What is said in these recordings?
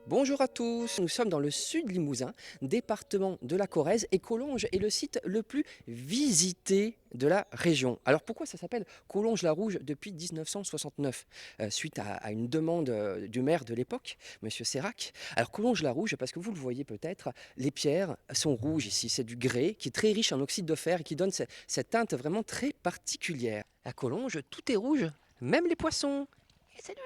Bonjour à tous, nous sommes dans le sud Limousin, département de la Corrèze, et Collonges est le site le plus visité de la région. Alors pourquoi ça s'appelle Collonges-la-Rouge depuis 1969 suite à une demande du maire de l'époque, Monsieur Sérac. Alors Collonges-la-Rouge, parce que vous le voyez peut-être, les pierres sont rouges ici, c'est du grès qui est très riche en oxyde de fer et qui donne cette teinte vraiment très particulière. À Collonges, tout est rouge, même les poissons. Et salut!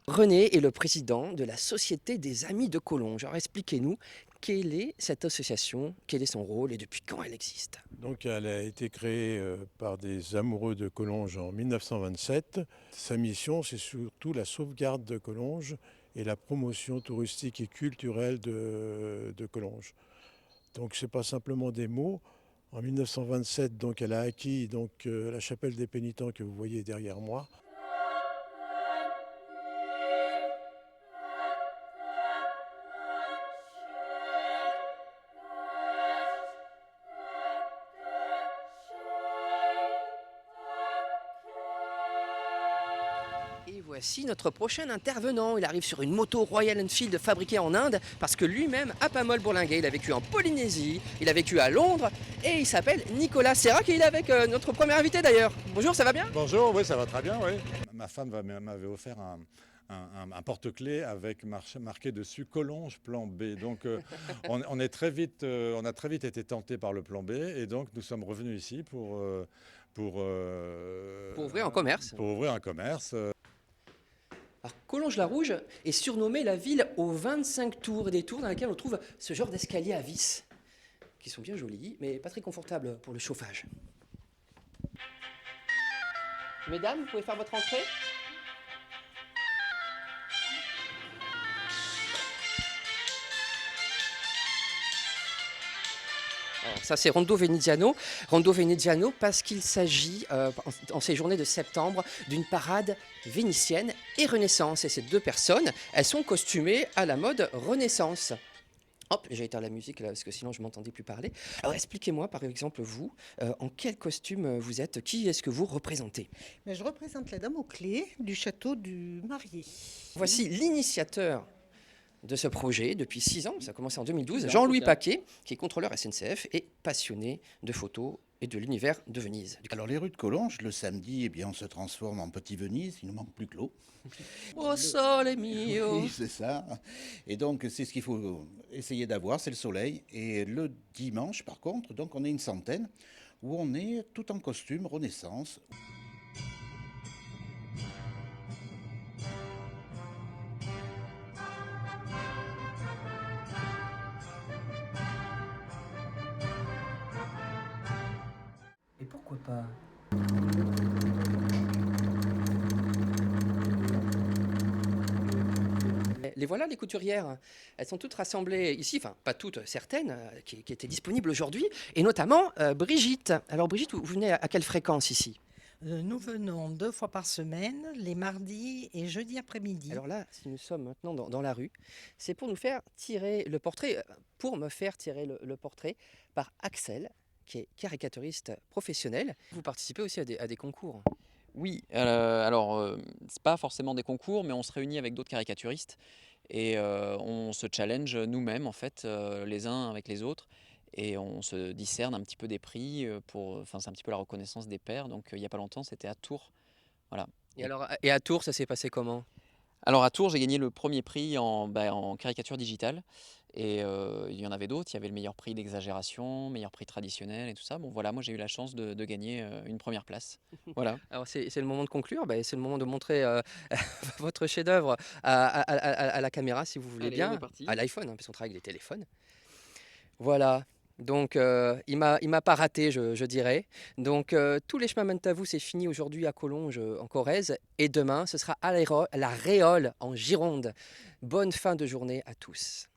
René est le président de la Société des Amis de Collonges. Alors expliquez-nous, quelle est cette association, quel est son rôle et depuis quand elle existe? Donc, elle a été créée par des amoureux de Collonges en 1927. Sa mission, c'est surtout la sauvegarde de Collonges et la promotion touristique et culturelle de Collonges. Donc, ce n'est pas simplement des mots. En 1927, donc, elle a acquis la chapelle des pénitents que vous voyez derrière moi. Et voici notre prochain intervenant. Il arrive sur une moto Royal Enfield fabriquée en Inde parce que lui-même a pas mal bourlingué. Il a vécu en Polynésie, il a vécu à Londres et il s'appelle Nicolas Serrac et il est avec notre premier invité d'ailleurs. Bonjour, ça va bien? Bonjour, oui, ça va très bien, oui. Ma femme m'avait offert un porte-clés avec marqué dessus Collonges plan B. Donc on a très vite été tenté par le plan B et donc nous sommes revenus ici pour Ouvrir un commerce. Pour ouvrir un commerce. Alors Collonges-la-Rouge est surnommée la ville aux 25 tours, des tours dans lesquelles on trouve ce genre d'escaliers à vis qui sont bien jolis mais pas très confortables pour le chauffage. Mesdames, vous pouvez faire votre entrée. Alors, ça c'est Rondo Veneziano. Rondo Veneziano parce qu'il s'agit en ces journées de septembre d'une parade vénitienne et Renaissance. Et ces deux personnes, elles sont costumées à la mode Renaissance. Hop, j'ai éteint la musique là parce que sinon je m'entendais plus parler. Alors expliquez-moi par exemple vous, en quel costume vous êtes, qui est-ce que vous représentez? Mais je représente la dame aux clés du château du marié. Voici l'initiateur de ce projet depuis 6 ans, ça a commencé en 2012, 10 ans, Jean-Louis c'est ça. Paquet, qui est contrôleur SNCF et passionné de photos et de l'univers de Venise. Alors les rues de Collonges, le samedi, eh bien, on se transforme en petit Venise, il ne manque plus que l'eau. Oh sole mio! Oui, c'est ça. Et donc c'est ce qu'il faut essayer d'avoir, c'est le soleil. Et le dimanche, par contre, donc on est une centaine, où on est tout en costume Renaissance. Et pourquoi pas? Les voilà, les couturières. Elles sont toutes rassemblées ici, enfin pas toutes, certaines, qui étaient disponibles aujourd'hui, et notamment Brigitte. Alors Brigitte, vous venez à quelle fréquence ici? Nous venons 2 fois par semaine, les mardis et jeudi après-midi. Alors là, si nous sommes maintenant dans la rue, c'est pour nous faire tirer le portrait, pour me faire tirer le portrait par Axel, qui est caricaturiste professionnel. Vous participez aussi à des concours. Oui, c'est pas forcément des concours, mais on se réunit avec d'autres caricaturistes et on se challenge nous-mêmes en fait, les uns avec les autres et on se discerne un petit peu des prix, c'est un petit peu la reconnaissance des pairs. Donc il y a pas longtemps, c'était à Tours, voilà. Et alors, et à Tours, ça s'est passé comment? Alors à Tours, j'ai gagné le premier prix en caricature digitale et il y en avait d'autres. Il y avait le meilleur prix d'exagération, meilleur prix traditionnel et tout ça. Bon voilà, moi j'ai eu la chance de gagner, une première place. Voilà. Alors c'est le moment de conclure, c'est le moment de montrer votre chef-d'œuvre à la caméra si vous voulez Allez, bien, on est parti. à l'iPhone, parce qu'on travaille avec les téléphones. Voilà, donc il m'a pas raté, je dirais. Donc tous les chemins mènent à vous, c'est fini aujourd'hui à Collonges, en Corrèze, et demain ce sera à la Réole en Gironde. Bonne fin de journée à tous.